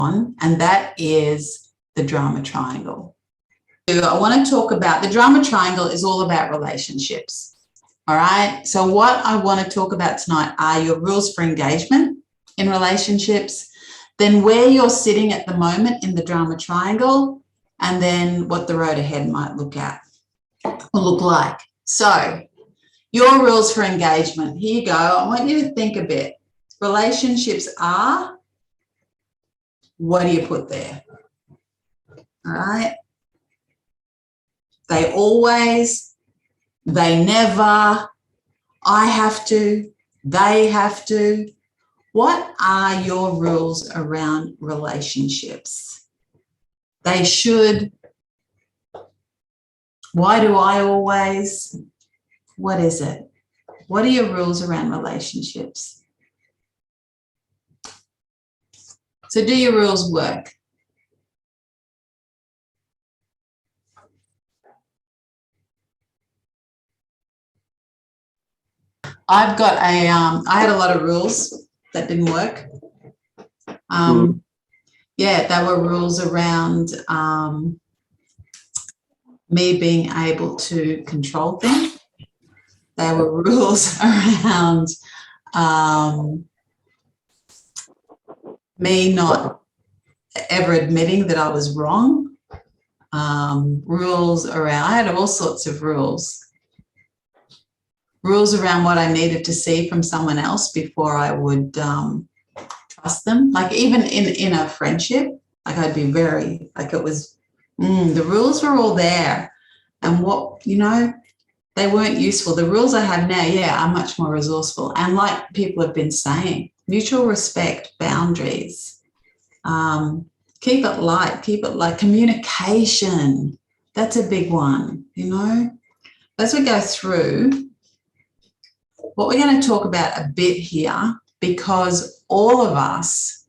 on, and that is the drama triangle. I want to talk about the drama triangle is all about relationships. All right. So what I want to talk about tonight are your rules for engagement in relationships, then where you're sitting at the moment in the drama triangle, and then what the road ahead might look like. So your rules for engagement. Here you go. I want you to think a bit. Relationships are, what do you put there? All right. They always, they never, I have to, they have to. What are your rules around relationships? They should. Why do I always? What is it? What are your rules around relationships? So do your rules work? I've got a, I had a lot of rules that didn't work. Yeah, they were rules around me being able to control things. They were rules around me not ever admitting that I was wrong. Rules around, I had all sorts of rules. Rules around what I needed to see from someone else before I would trust them. Like even in a friendship, like I'd be very, like it was, the rules were all there. And what, you know, they weren't useful. The rules I have now, yeah, are much more resourceful. And like people have been saying, mutual respect, boundaries, keep it light, communication. That's a big one, you know. As we go through, what we're going to talk about a bit here, because all of us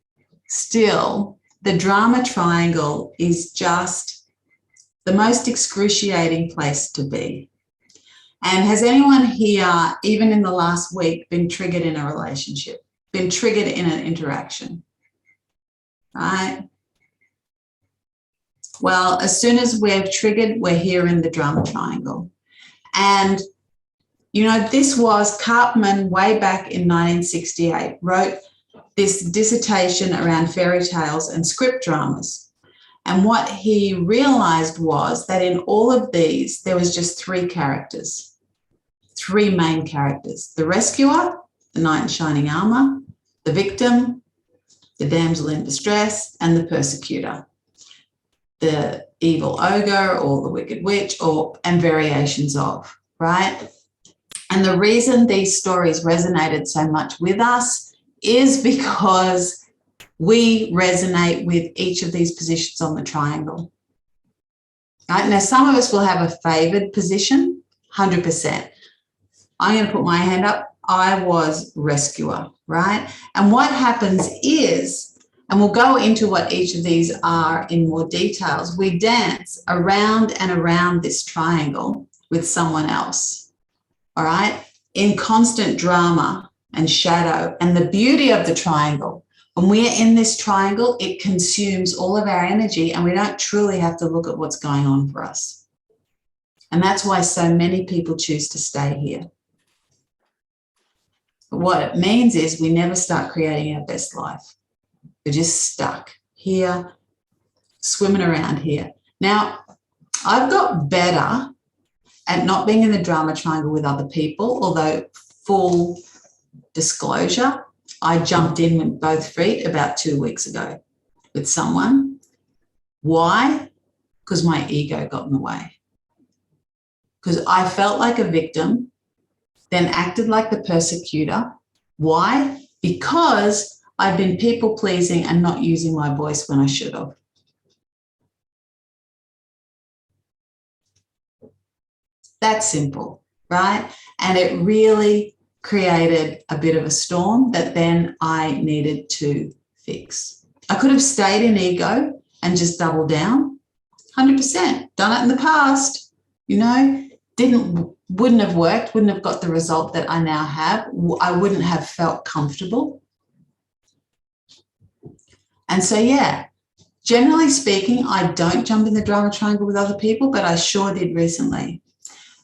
still, the drama triangle is just the most excruciating place to be. And has anyone here, even in the last week, been triggered in a relationship, been triggered in an interaction? Right? Well, as soon as we're triggered, we're here in the drama triangle. And you know, this was Karpman way back in 1968, wrote this dissertation around fairy tales and script dramas. And what he realized was that in all of these, there was just three characters, three main characters: the rescuer, the knight in shining armor, the victim, the damsel in distress, and the persecutor, the evil ogre or the wicked witch, and variations of, right? And the reason these stories resonated so much with us is because we resonate with each of these positions on the triangle. Right? Now, some of us will have a favored position, 100%. I'm going to put my hand up. I was rescuer, right? And what happens is, and we'll go into what each of these are in more details, we dance around and around this triangle with someone else. All right, in constant drama and shadow. And the beauty of the triangle, when we're in this triangle, it consumes all of our energy and we don't truly have to look at what's going on for us. And that's why so many people choose to stay here. But what it means is we never start creating our best life. We're just stuck here, swimming around here. Now, I've got better at not being in the drama triangle with other people, although full disclosure, I jumped in with both feet about 2 weeks ago with someone. Why? Because my ego got in the way. Because I felt like a victim, then acted like the persecutor. Why? Because I've been people-pleasing and not using my voice when I should have. That's simple, right? And it really created a bit of a storm that then I needed to fix. I could have stayed in ego and just doubled down, 100%. Done it in the past, you know, wouldn't have worked, wouldn't have got the result that I now have. I wouldn't have felt comfortable. And so, yeah, generally speaking, I don't jump in the drama triangle with other people, but I sure did recently.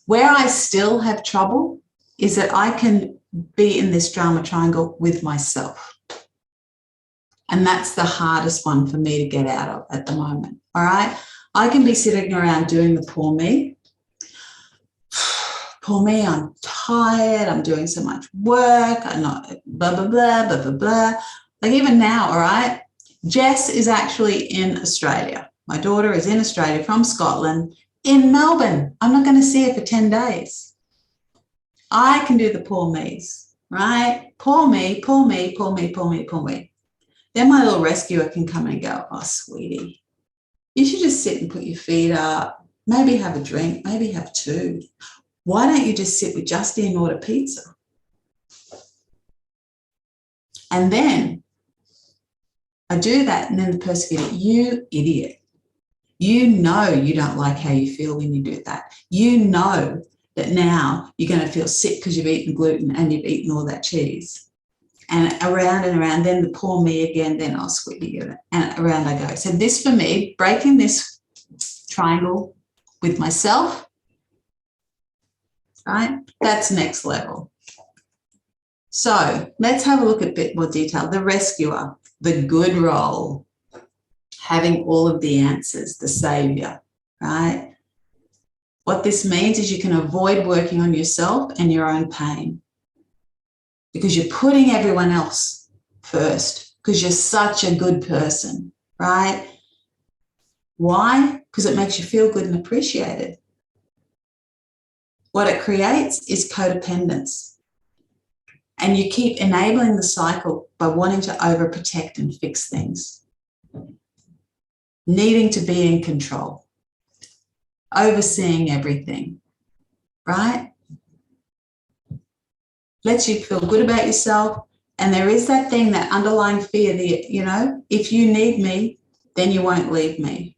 Where I still have trouble is that I can be in this drama triangle with myself. And that's the hardest one for me to get out of at the moment. All right. I can be sitting around doing the poor me. Poor me, I'm tired. I'm doing so much work. I'm not blah, blah, blah, blah, blah, blah. Like even now, all right. Jess is actually in Australia. My daughter is in Australia from Scotland in Melbourne. I'm not going to see her for 10 days. I can do the poor me's, right? Poor me, poor me, poor me, poor me, poor me. Then my little rescuer can come and go, oh, sweetie, you should just sit and put your feet up, maybe have a drink, maybe have two. Why don't you just sit with Justy and order pizza? And then I do that, and then the persecutor, you idiot. You know you don't like how you feel when you do that. You know that now you're going to feel sick because you've eaten gluten and you've eaten all that cheese. And around, then the poor me again, then I'll sweetie you, and around I go. So this for me, breaking this triangle with myself, right? That's next level. So let's have a look at a bit more detail. The rescuer, the good role, having all of the answers, the savior, right? What this means is you can avoid working on yourself and your own pain because you're putting everyone else first because you're such a good person, right? Why? Because it makes you feel good and appreciated. What it creates is codependence. And you keep enabling the cycle by wanting to overprotect and fix things. Needing to be in control. Overseeing everything, right? Lets you feel good about yourself. And there is that thing, that underlying fear that, you know, if you need me, then you won't leave me.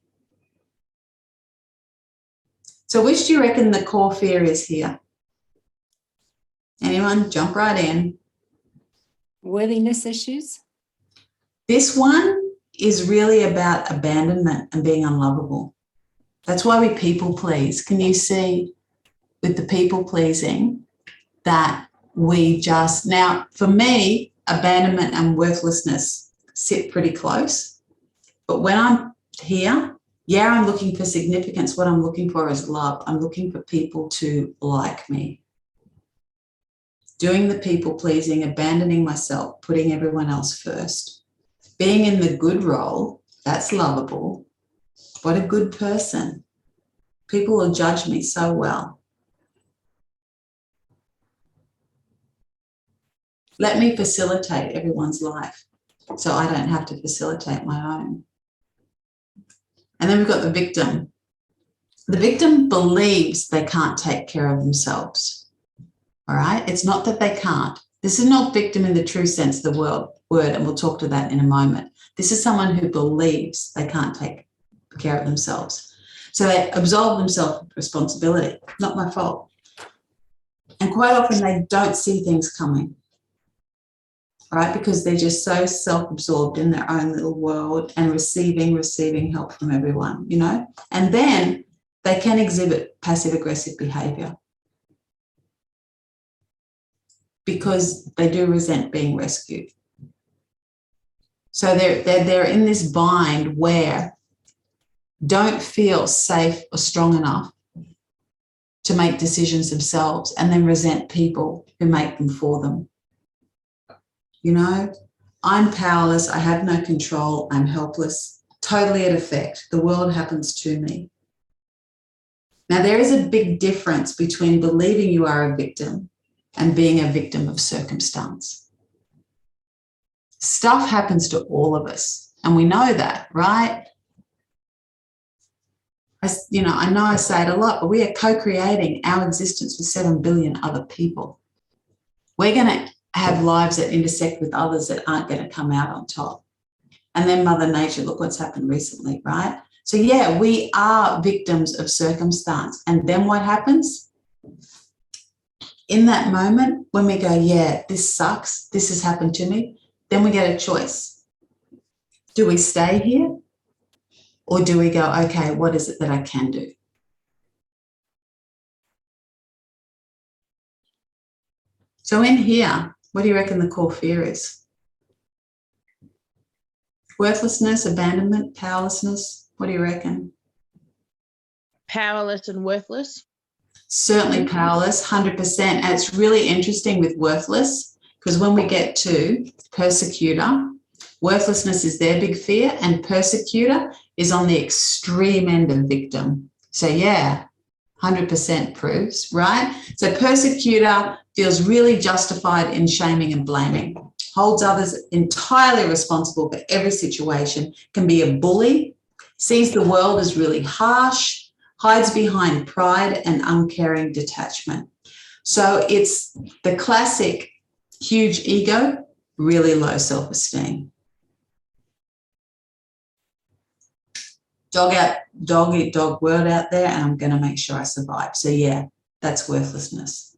So which do you reckon the core fear is here? Anyone? Jump right in. Worthiness issues? This one is really about abandonment and being unlovable. That's why we people please. Can you see with the people pleasing that we just, now for me, abandonment and worthlessness sit pretty close. But when I'm here, yeah, I'm looking for significance. What I'm looking for is love. I'm looking for people to like me. Doing the people pleasing, abandoning myself, putting everyone else first. Being in the good role, that's lovable. What a good person. People will judge me so well. Let me facilitate everyone's life so I don't have to facilitate my own. And then we've got the victim. The victim believes they can't take care of themselves. All right? It's not that they can't. This is not victim in the true sense of the word, and we'll talk to that in a moment. This is someone who believes they can't take care of themselves. So they absolve themselves of responsibility. Not my fault. And quite often they don't see things coming. Right? Because they're just so self-absorbed in their own little world and receiving help from everyone, you know? And then they can exhibit passive-aggressive behavior because they do resent being rescued. So they're in this bind where don't feel safe or strong enough to make decisions themselves and then resent people who make them for them. You know, I'm powerless, I have no control, I'm helpless, totally at effect. The world happens to me. Now, there is a big difference between believing you are a victim and being a victim of circumstance. Stuff happens to all of us, and we know that, right? I know I say it a lot, but we are co-creating our existence with 7 billion other people. We're going to have lives that intersect with others that aren't going to come out on top. And then Mother Nature, look what's happened recently, right? So yeah, we are victims of circumstance. And then what happens? In that moment, when we go, yeah, this sucks, this has happened to me, then we get a choice. Do we stay here? Or do we go, okay, what is it that I can do? So in here, what do you reckon the core fear is? Worthlessness, abandonment, powerlessness? What do you reckon? Powerless and worthless. Certainly powerless, 100%. And it's really interesting with worthless, because when we get to persecutor, worthlessness is their big fear, and persecutor is on the extreme end of victim. So yeah, 100% proves, right? So persecutor feels really justified in shaming and blaming, holds others entirely responsible for every situation, can be a bully, sees the world as really harsh, hides behind pride and uncaring detachment. So it's the classic huge ego, really low self-esteem. Dog eat dog word out there, and I'm going to make sure I survive. So yeah, that's worthlessness.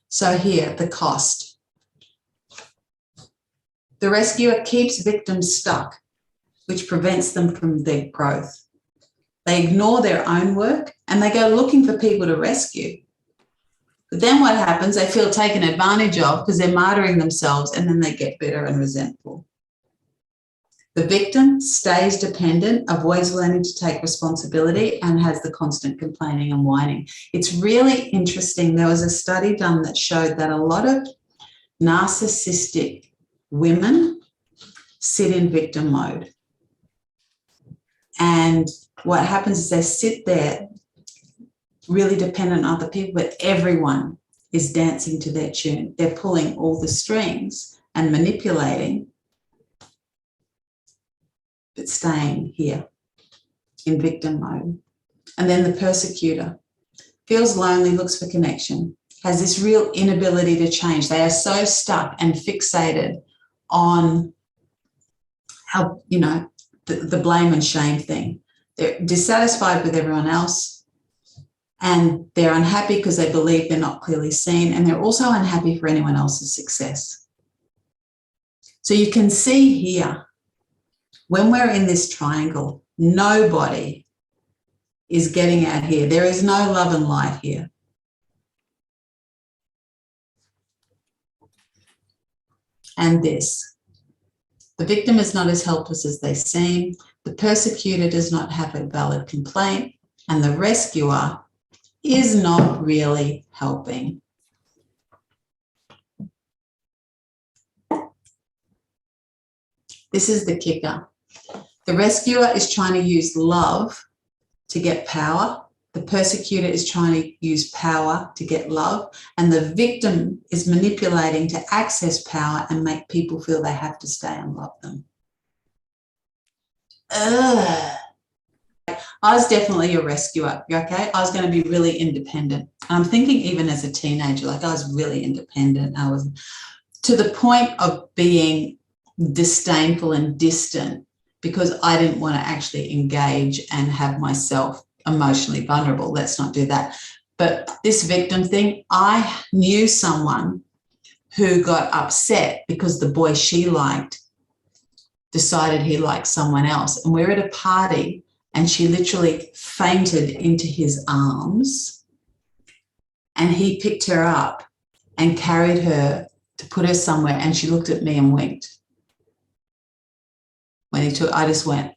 So here, the cost. The rescuer keeps victims stuck, which prevents them from their growth. They ignore their own work and they go looking for people to rescue. But then what happens? They feel taken advantage of because they're martyring themselves, and then they get bitter and resentful. The victim stays dependent, avoids learning to take responsibility, and has the constant complaining and whining. It's really interesting. There was a study done that showed that a lot of narcissistic women sit in victim mode. And what happens is they sit there really dependent on other people, but everyone is dancing to their tune. They're pulling all the strings and manipulating, but staying here in victim mode. And then the persecutor feels lonely, looks for connection, has this real inability to change. They are so stuck and fixated on how, the blame and shame thing. They're dissatisfied with everyone else, and they're unhappy because they believe they're not clearly seen, and they're also unhappy for anyone else's success. So you can see here, when we're in this triangle, nobody is getting out here. There is no love and light here. And this. The victim is not as helpless as they seem. The persecutor does not have a valid complaint. And the rescuer is not really helping. This is the kicker. The rescuer is trying to use love to get power. The persecutor is trying to use power to get love. And the victim is manipulating to access power and make people feel they have to stay and love them. Ugh. I was definitely a rescuer, okay? I was going to be really independent. I'm thinking even as a teenager, I was really independent. I was to the point of being disdainful and distant because I didn't want to actually engage and have myself emotionally vulnerable. Let's not do that. But this victim thing, I knew someone who got upset because the boy she liked decided he liked someone else. And we're at a party and she literally fainted into his arms, and he picked her up and carried her to put her somewhere, and she looked at me and winked. When he took, I just went,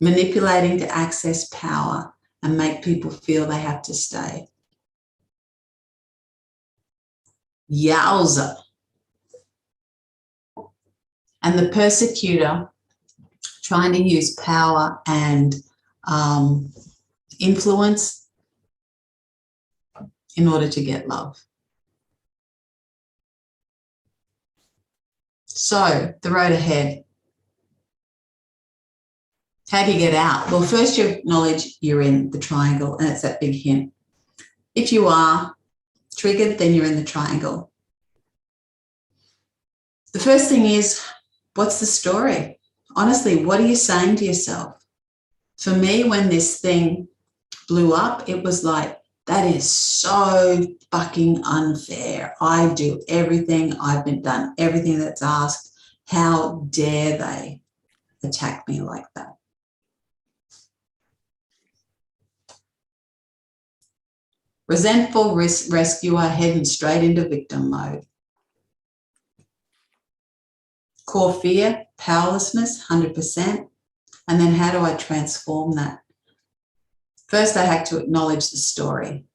manipulating to access power and make people feel they have to stay. Yowza. And the persecutor trying to use power and influence in order to get love. So the road ahead. How do you get out? Well, first you acknowledge you're in the triangle, and it's that big hint. If you are triggered, then you're in the triangle. The first thing is, what's the story? Honestly, what are you saying to yourself? For me, when this thing blew up, it was like, that is so fucking unfair. I do everything. I've been done everything that's asked. How dare they attack me like that? Resentful rescuer heading straight into victim mode. Core fear, powerlessness, 100%. And then how do I transform that? First, I had to acknowledge the story.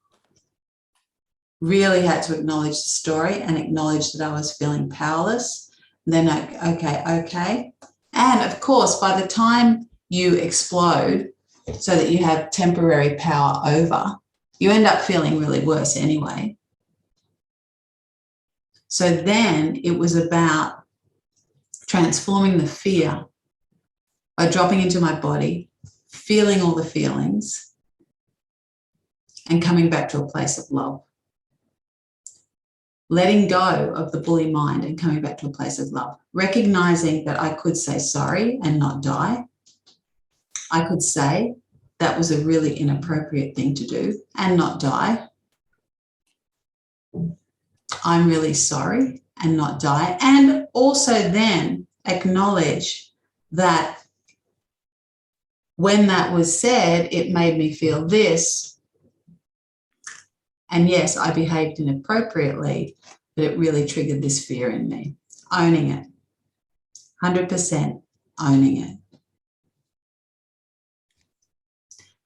Really had to acknowledge the story and acknowledge that I was feeling powerless. Then, okay. And of course, by the time you explode so that you have temporary power over, you end up feeling really worse anyway. So then it was about transforming the fear by dropping into my body, feeling all the feelings, and coming back to a place of love. Letting go of the bully mind and coming back to a place of love. Recognizing that I could say sorry and not die. I could say that was a really inappropriate thing to do and not die. I'm really sorry and not die. And also then acknowledge that when that was said, it made me feel this. And yes, I behaved inappropriately, but it really triggered this fear in me. Owning it. 100% owning it.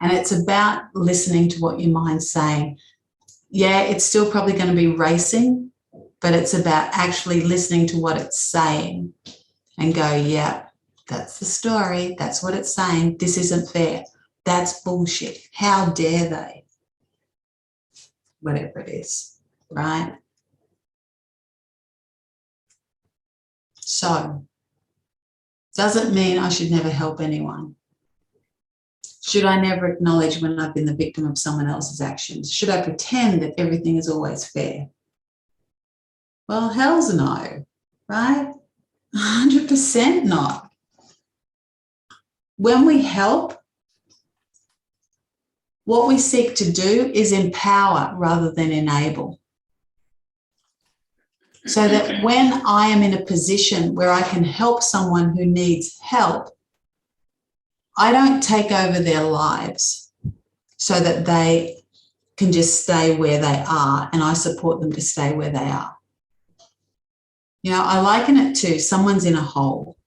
And it's about listening to what your mind's saying. Yeah, it's still probably going to be racing, but it's about actually listening to what it's saying and go, yeah, that's the story. That's what it's saying. This isn't fair. That's bullshit. How dare they? Whatever it is, right? So, doesn't mean I should never help anyone. Should I never acknowledge when I've been the victim of someone else's actions? Should I pretend that everything is always fair? Well, hell's no, right? 100% not. When we help, what we seek to do is empower rather than enable. So that when I am in a position where I can help someone who needs help, I don't take over their lives so that they can just stay where they are and I support them to stay where they are. You know, I liken it to someone's in a hole.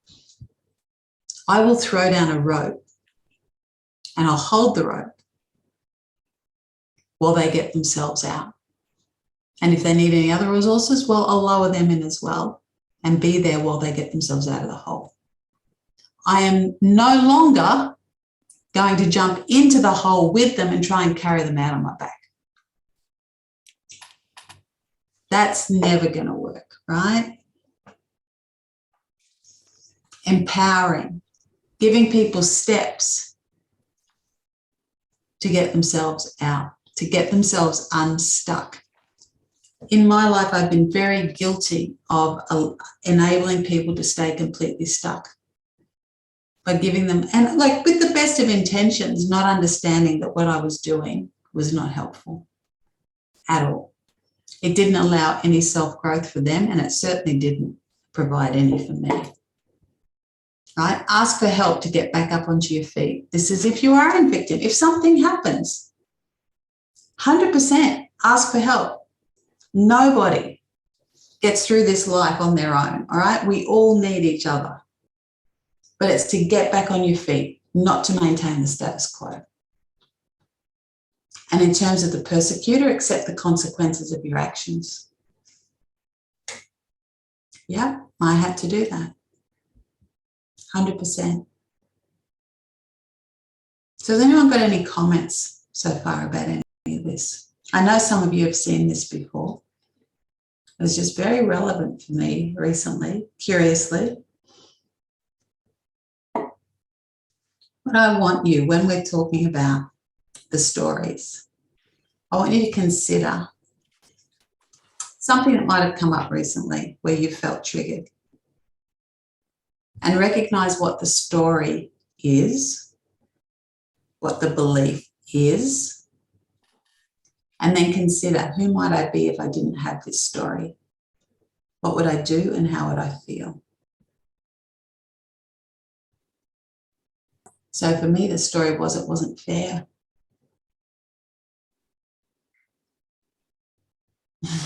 I will throw down a rope and I'll hold the rope while they get themselves out. And if they need any other resources, well, I'll lower them in as well and be there while they get themselves out of the hole. I am no longer going to jump into the hole with them and try and carry them out on my back. That's never going to work, right? Empowering, giving people steps to get themselves out, to get themselves unstuck. In my life, I've been very guilty of enabling people to stay completely stuck by giving them, and like with the best of intentions, not understanding that what I was doing was not helpful at all. It didn't allow any self-growth for them, and it certainly didn't provide any for me. Right? Ask for help to get back up onto your feet. This is if you are in victim. If something happens, 100% ask for help. Nobody gets through this life on their own, all right? We all need each other. But it's to get back on your feet, not to maintain the status quo. And in terms of the persecutor, accept the consequences of your actions. Yeah, I had to do that. 100%. So has anyone got any comments so far about any of this? I know some of you have seen this before. It was just very relevant for me recently, curiously. What I want you, when we're talking about the stories, I want you to consider something that might have come up recently where you felt triggered and recognize what the story is, what the belief is, And then consider, who might I be if I didn't have this story? What would I do and how would I feel? So for me, the story was it wasn't fair.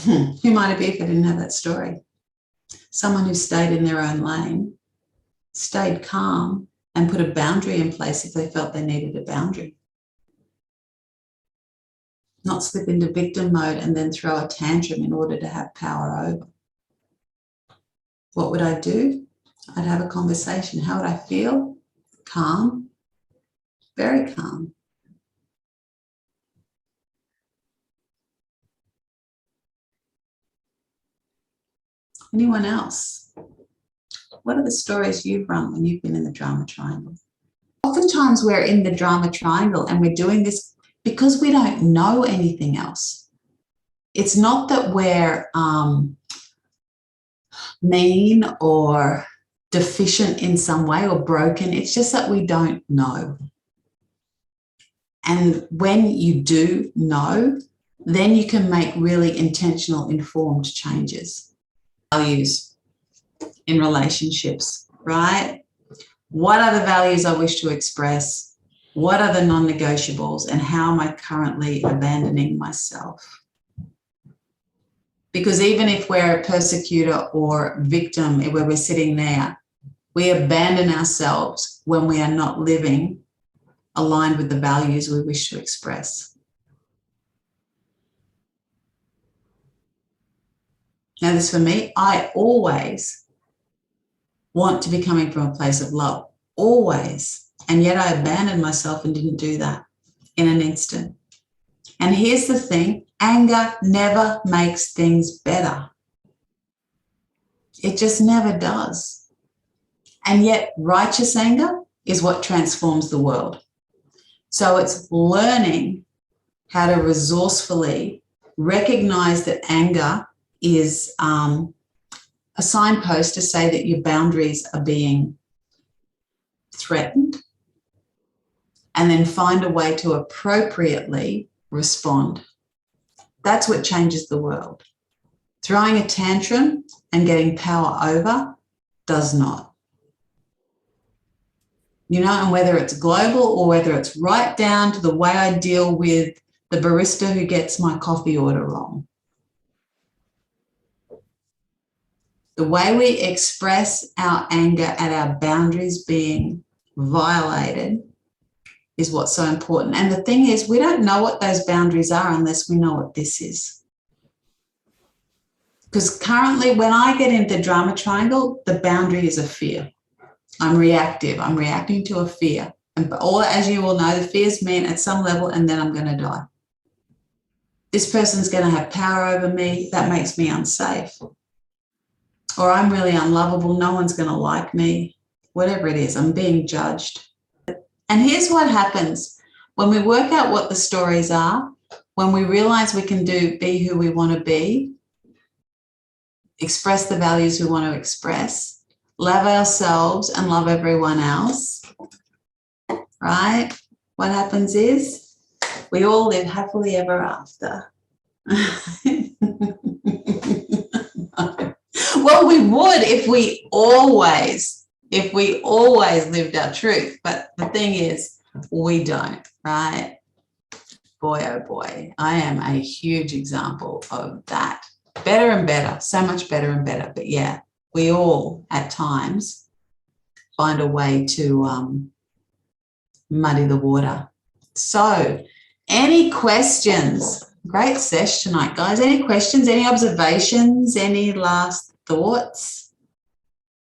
Who might I be if I didn't have that story? Someone who stayed in their own lane, stayed calm, and put a boundary in place if they felt they needed a boundary. Not slip into victim mode and then throw a tantrum in order to have power over. What would I do? I'd have a conversation. How would I feel? Calm, very calm. Anyone else? What are the stories you've run when you've been in the drama triangle? Oftentimes we're in the drama triangle and we're doing this because we don't know anything else. It's not that we're mean or deficient in some way or broken. It's just that we don't know. And when you do know, then you can make really intentional, informed changes. Values in relationships, right? What are the values I wish to express? What are the non-negotiables? And how am I currently abandoning myself? Because even if we're a persecutor or victim, where we're sitting there, we abandon ourselves when we are not living aligned with the values we wish to express. Now, this for me, I always want to be coming from a place of love, always. And yet I abandoned myself and didn't do that in an instant. And here's the thing, anger never makes things better. It just never does. And yet righteous anger is what transforms the world. So it's learning how to resourcefully recognize that anger is a signpost to say that your boundaries are being threatened, and then find a way to appropriately respond. That's what changes the world. Throwing a tantrum and getting power over does not. You know, and whether it's global or whether it's right down to the way I deal with the barista who gets my coffee order wrong. The way we express our anger at our boundaries being violated is what's so important. And the thing is, we don't know what those boundaries are unless we know what this is. Because currently, when I get into the drama triangle, the boundary is a fear. I'm reactive. I'm reacting to a fear. And all, as you all know, the fears mean at some level, and then I'm going to die. This person's going to have power over me. That makes me unsafe. Or I'm really unlovable. No one's going to like me. Whatever it is, I'm being judged. And here's what happens when we work out what the stories are, when we realize we can be who we want to be, express the values we want to express, love ourselves and love everyone else, right? What happens is we all live happily ever after. Well, we would if we always lived our truth. But the thing is, we don't, right? Boy, oh boy, I am a huge example of that. Better and better, so much better and better. But yeah, we all at times find a way to muddy the water. So any questions? Great session tonight, guys. Any questions, any observations, any last thoughts?